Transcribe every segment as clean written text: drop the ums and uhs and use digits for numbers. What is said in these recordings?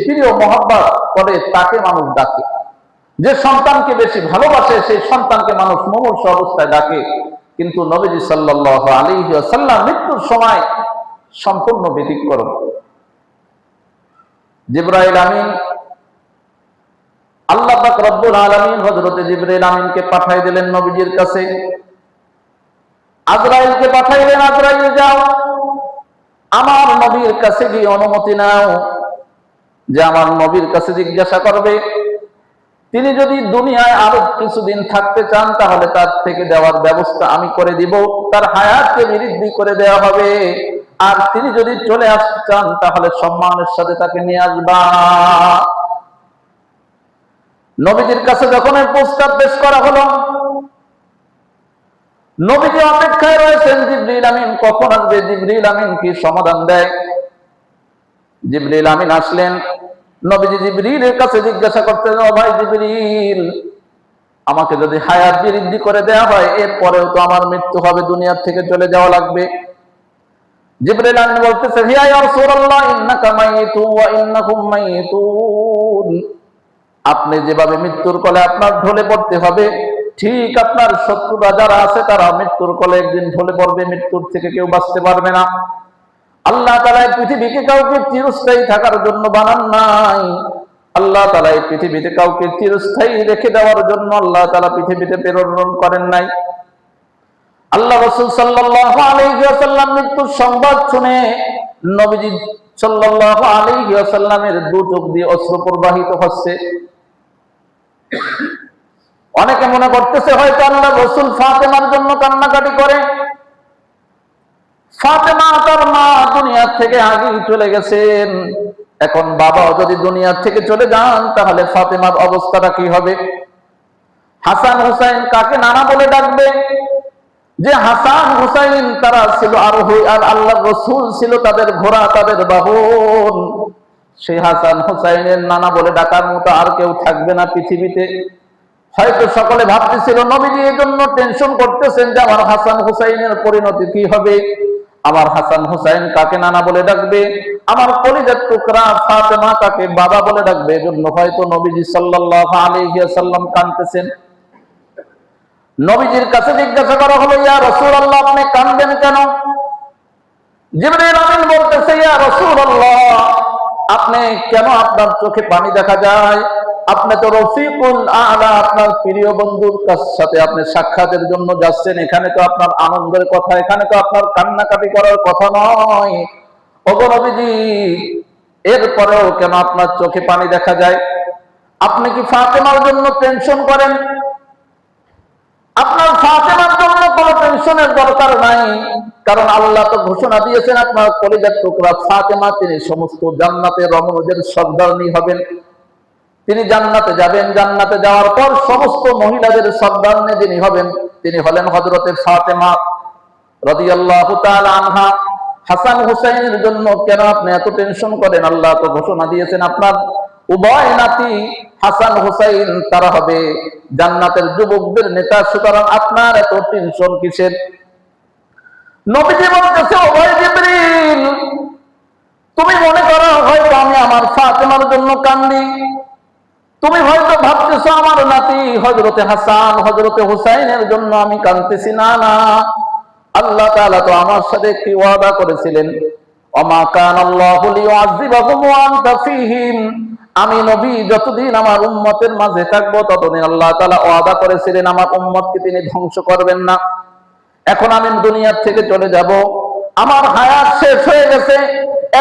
প্রিয় মহব্বত করে তাকে মানুষ ডাকে, যে সন্তানকে বেশি ভালোবাসে সেই সন্তানকে মানুষ মুমূর্ষ অবস্থায় ডাকে। কিন্তু নবীজি সাল্লাল্লাহু আলাইহি ওয়াসাল্লাম মৃত্যুর সময় সম্পূর্ণ ব্যতিক্রম। জিবরাইল আমিন, আল্লাহ পাক রব্বুল আলামিন হযরত জিবরাইল আমিনকে পাঠিয়ে দিলেন নবীজির কাছে। আজরাইলকে পাঠাইলেন, আজরাইল যাও আমার নবীর কাছে গিয়ে অনুমতি নাও, যে আমার নবীর কাছে জিজ্ঞাসা করবে তিনি যদি দুনিয়ায় আরো কিছুদিন থাকতে চান তাহলে তার থেকে দেওয়ার ব্যবস্থা আমি করে দিব, তার হায়াতকে বৃদ্ধি করে দেওয়া হবে। আর তিনি যদি চলে আসতে চান তাহলে সম্মানের সাথে তাকে নিয়ে আসবা। নবীজির কাছে যখন এই প্রস্তাব পেশ করা হলো, নবীজি অপেক্ষায় রয়েছেন জিবরিল আমিন কখন আসবে, জিবরিল আমিন কি সমাধান দেয়। জিবরিল আমিন আসলেন, নবীজি জিবরিলের কাছে জিজ্ঞাসা করতেন, ও ভাই জিবরিল, আমাকে যদি হায়াত বৃদ্ধি করে দেওয়া হয় এরপরেও তো আমার মৃত্যু হবে, দুনিয়ার থেকে চলে যাওয়া লাগবে। জিবরিল আমিন বলতেছে, ইয়া রাসূলুল্লাহ ইন্নাকা মাইয়িতুন ওয়া ইন্নাকুম মাইয়িতুন, আপনি যেভাবে মৃত্যুর কোলে আপনার ঢলে পড়তে হবে, ঠিক আপনার শত্রুরা যারা আছে তারা মৃত্যুর কোলে একদিন ঢলে পড়বে, মৃত্যুর থেকে কেউ বাঁচতে পারবে না। আল্লাহ তাআলা এই পৃথিবীকে কাউকে চিরস্থায়ী থাকার জন্য বানান নাই। আল্লাহ তাআলা এই পৃথিবীতে কাউকে চিরস্থায়ী রেখে দেওয়ার জন্য আল্লাহ তাআলা পৃথিবীতে প্রেরণ করেন নাই। আল্লাহ রাসূল সাল্লাল্লাহু আলাইহি ওয়াসাল্লাম মৃত্যুর সংবাদ শুনে নবীজি সাল্লাল্লাহু আলাইহি ওয়াসাল্লামের দু চোখ দিয়ে অশ্রু প্রবাহিত হচ্ছে। অনেকে মনে করতেছে হয়তো আল্লাহ রাসূল ফাতেমার জন্য কান্নাকাটি করে। ফাতেমা তার মা দুনিয়া থেকে আগেই চলে গেছেন, এখন বাবাও যদি দুনিয়া থেকে চলে যান তাহলে ফাতেমার অবস্থাটা কি হবে? হাসান হুসাইন কাকে নানা বলে ডাকবে? যে হাসান হুসাইন তারা ছিল আরোহী, আর আল্লাহর রাসূল ছিল তাদের ঘোড়া, তাদের বাহন। সেই হাসান হুসাইনের নানা বলে ডাকার মতো আর কেউ থাকবে না পৃথিবীতে। হয়তো সকলে ভাবতেছিল নবীজি এই জন্য টেনশন করতেছেন যে আমার হাসান হুসাইনের পরিণতি কি হবে, আমার হাসান হুসাইন কাকে নানা বলে ডাকবে, আমার কলিজার টুকরা ফাতেমা কাকে বাবা বলে ডাকবে। এজন্য হয়তো নবীজি সাল্লাল্লাহু আলাইহি ওয়াসাল্লাম কাঁদতেছেন। নবীজির কাছে জিজ্ঞাসা করা হলো, ইয়া রাসূলুল্লাহ আপনি কাঁদবেন কেন? জিবরাইল আমিন বলতেছে, ইয়া রাসূলুল্লাহ আপনি কেন আপনার চোখে পানি দেখা যায়? আপনি তো রফিকুল আলা, আপনার প্রিয় বন্ধুর সাথে আপনি সাক্ষাতের জন্য যাচ্ছেন, এখানে তো আপনার আনন্দের কথা, এখানে তো আপনার কান্নাকাটি করার কথা নয়। ওগো নবীজি, এরপরেও কেন আপনার চোখে পানি দেখা যায়? আপনি কি ফাতেমার জন্য টেনশন করেন? আপনার ফাতেমার জন্য কোনো টেনশনের দরকার নাই, কারণ আল্লাহ তো ঘোষণা দিয়েছেন আপনার কলিজার টুকরা ফাতেমা তিনি সমস্ত জান্নাতের রমণীদের সর্দারনী হবেন। তিনি জান্নাতে যাবেন, জান্নাতে যাওয়ার পর সমস্ত মহিলাদের সর্দারনী যিনি হবেন তিনি হলেন হযরতে ফাতেমা রাদিয়াল্লাহু তাআলা আনহা। হাসান হুসাইনের জন্য কেন আপনি এত টেনশন করেন? আল্লাহ তো ঘোষণা দিয়েছেন আপনার উভয় নাতি হাসান হুসাইন তারা হবে জান্নাতের যুবকদের নেতা, সুতরাং আপনার এত টেনশন কিসের? নবীজি বলতেছে, ও ভাই জিবরিল, তুমি মনে করো হয়তো আমি আমার ফাতেমার জন্য কান্দি, তুমি হয়তো ভাবতেছো আমার নাতি হযরতে হাসান হযরতে হুসাইনের জন্য আমি কাঁদতেছি। না না, আল্লাহ তাআলা তো আমার সাথে একটি ওয়াদা করেছিলেন, ওমা কানাল্লাহু লিয়ুআযিবাহুম ওয়া আনতা ফীহিম, আমি নবী যতদিন আমার উম্মতের মাঝে থাকবো ততদিন আল্লাহ তাআলা ওয়াদা করেছিলেন আমার উম্মতকে তিনি ধ্বংস করবেন না। এখন আমি দুনিয়ার থেকে চলে যাব, আমার হায়াত শেষ হয়ে গেছে,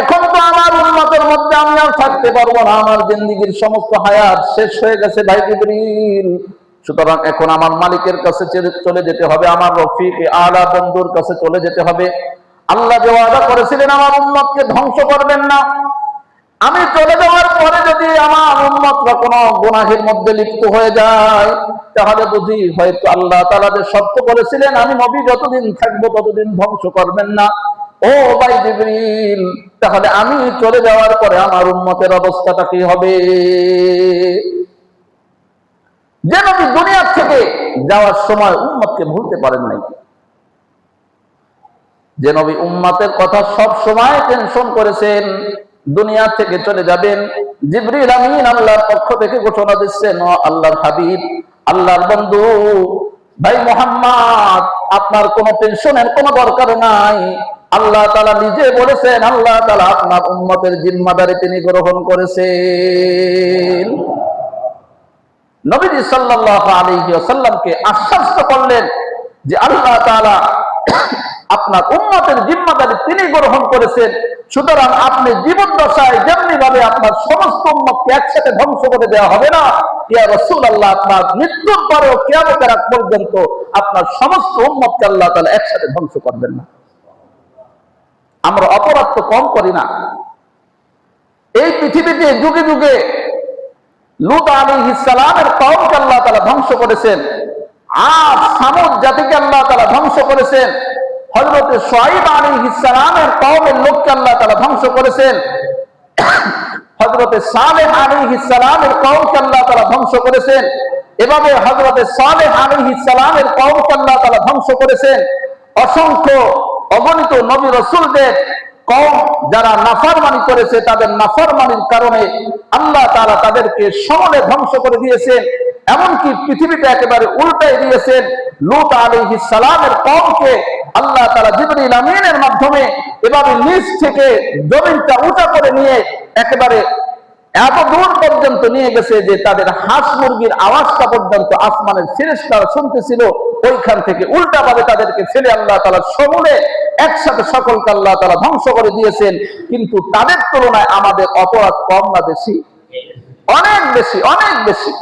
এখন তো আমার উম্মতের মধ্যে আমি আর থাকতে পারবো না, আমার জিন্দেগীর সমস্ত হায়াত শেষ হয়ে গেছে ভাই জিবরিল। সুতরাং এখন আমার মালিকের কাছে চলে যেতে হবে, আমার রফিক আলা বন্ধুর কাছে চলে যেতে হবে। আল্লাহ যে ওয়াদা করেছিলেন আমার উম্মতকে ধ্বংস করবেন না, আমি চলে যাওয়ার পরে যদি আমার উম্মতরা কোনো গুনাহের মধ্যে লিপ্ত হয়ে যায় তাহলে বুঝি হয়তো আল্লাহ তাআলা যে সত্য বলেছিলেন আমি নবী যতদিন থাকবো ততদিন ধ্বংস করবেন না। ও ভাই জিবরিল, তাহলে আমি চলে যাওয়ার পরে আমার উম্মতের অবস্থাটা কি হবে? যে নবী দুনিয়া থেকে যাওয়ার সময় উম্মতকে ভুলতে পারেন নাই, যে নবী উম্মতের কথা সব সময় টেনশন করেছেন, দুনিয়া থেকে চলে যাবেন। জিবরিল আমিন আল্লাহর পক্ষ থেকে ঘোষণা দিচ্ছেন, ও আল্লাহর হাবিব, আল্লাহর বন্ধু ভাই মুহাম্মদ, আপনার কোনো টেনশনের কোনো দরকার নাই। আল্লাহ তাআলা নিজে বলেছেন, আল্লাহ তাআলা আপনার উম্মতের জিম্মাদারি তিনি গ্রহণ করেছেন। নবীজি সাল্লাল্লাহু আলাইহি ওয়াসাল্লামকে আশ্বস্ত করলেন যে আল্লাহ তাআলা আপনার উম্মতের জিম্মাদারি তিনি গ্রহণ করেছেন, সুতরাং আপনি জীবদ্দশায় যেমনি ভাবে আপনার সমস্ত উম্মতকে একসাথে ধ্বংস করে দেওয়া হবে না, ইয়া রাসূলুল্লাহ, আপনার মৃত্যুর পরেও কিয়ামতের আগ পর্যন্ত আপনার সমস্ত উম্মতকে আল্লাহ তাআলা একসাথে ধ্বংস করবেন না। আমরা অপরাধ তো কম করি না। এই পৃথিবীতে যুগে যুগে লূত আলাইহিস সালামের কওমকে আল্লাহ তাআলা ধ্বংস করেছেন, আর সামুদ জাতিকে আল্লাহ তাআলা ধ্বংস করেছেন, হযরত শুআয়ব আলাইহিস সালামের কওমের লোককে আল্লাহ তাআলা ধ্বংস করেছেন, হযরত সালেহ আলাইহিস সালামের কওমকে আল্লাহ তাআলা ধ্বংস করেছেন, এভাবে হযরত সালেহ আলাইহিস সালামের কওমকে আল্লাহ তাআলা ধ্বংস করেছেন। অসংখ্য অগণিত নবী রাসূলদের কওম যারা নাফরমানি করেছে, তাদের নাফরমানির কারণে আল্লাহ তাআলা তাদেরকে সমূলে ধ্বংস করে দিয়েছেন। এমনকি পৃথিবীতে একেবারে উল্টাই দিয়েছেন। লূত আলাইহিস সালামের কওমকে আল্লাহ তাআলা জিবরিল আমিনের মাধ্যমে এভাবে নিচ থেকে জমিনটা উঁচা করে নিয়ে একেবারে এত দূর পর্যন্ত নিয়ে গেছে যে তাদের হাঁস মুরগির আওয়াজটা পর্যন্ত আসমানের ফেরেশতারা শুনতেছিল। ওইখান থেকে উল্টা ভাবে তাদেরকে ফেলে আল্লাহ তাআলা সমূলে একসাথে সকলকে আল্লাহ তাআলা ধ্বংস করে দিয়েছেন। কিন্তু তাদের তুলনায় আমাদের অপরাধ কম না বেশি? অনেক বেশি, অনেক বেশি।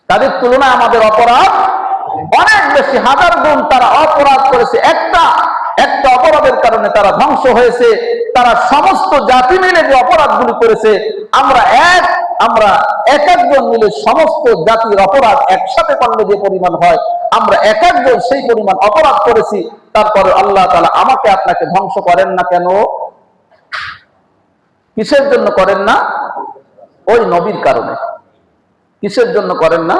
তাদের তুলনায় আমাদের অপরাধ অনেক বেশি, হাজার গুণ তারা অপরাধ করেছে। একটা অপরাধের কারণে তারা ধ্বংস হয়েছে। তারা সমস্ত জাতি মিলে যে অপরাধগুলি করেছে, আমরা এক একজন মিলে সমস্ত জাতির অপরাধ একসাথে করলে যে পরিমাণ হয়, আমরা এক একজন সেই পরিমাণ অপরাধ করেছি। তারপরে আল্লাহ তাআলা আমাকে আপনাকে ধ্বংস করেন না কেন? কিসের জন্য করেন না? ওই নবীর কারণে। কিসের জন্য করেন না?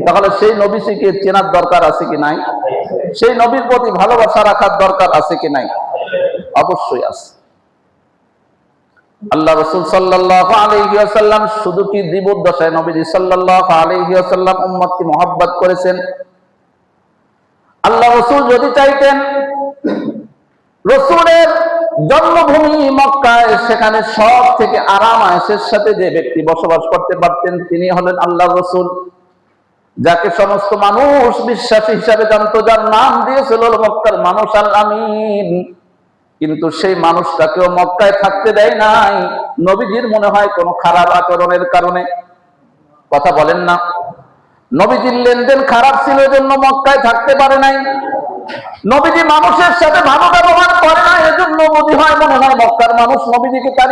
তাহলে সেই নবীকে চেনার দরকার আছে কি নাই? সেই নবীর প্রতি ভালোবাসা রাখার দরকার আছে কি নাই? অবশ্যই আছে। আল্লাহ রাসূল সাল্লাল্লাহু আলাইহি ওয়াসাল্লাম শুধু কি জীবদ্দশায় নবীজি সাল্লাল্লাহু আলাইহি ওয়াসাল্লাম উম্মতকে মহব্বত করেছেন? আল্লাহ রাসূল যদি চাইতেন, রাসূলের জন্মভূমি মক্কায়, সেখানে সব থেকে আরাম আয়েশের সাথে যে ব্যক্তি বসবাস করতে পারতেন তিনি হলেন আল্লাহর রাসূল, যাকে সমস্ত মানুষ বিশ্বাসী হিসাবে জানতো, যার নাম দিয়েছিল মক্কার মানুষ আল আমিন। কিন্তু সেই মানুষটাকেও মক্কায় থাকতে দেয় নাই নবীজির মনে হয় কোনো খারাপ আচরণের কারণে। কথা বলেন না? নবীজির লেনদেন খারাপ ছিল, এজন্য মক্কায় থাকতে পারে নাই। নবীজি মানুষের সাথে ভালো ব্যবহার করে না, এজন্য মনে হয় মক্কার মানুষ নবীজিকে তাড়িয়ে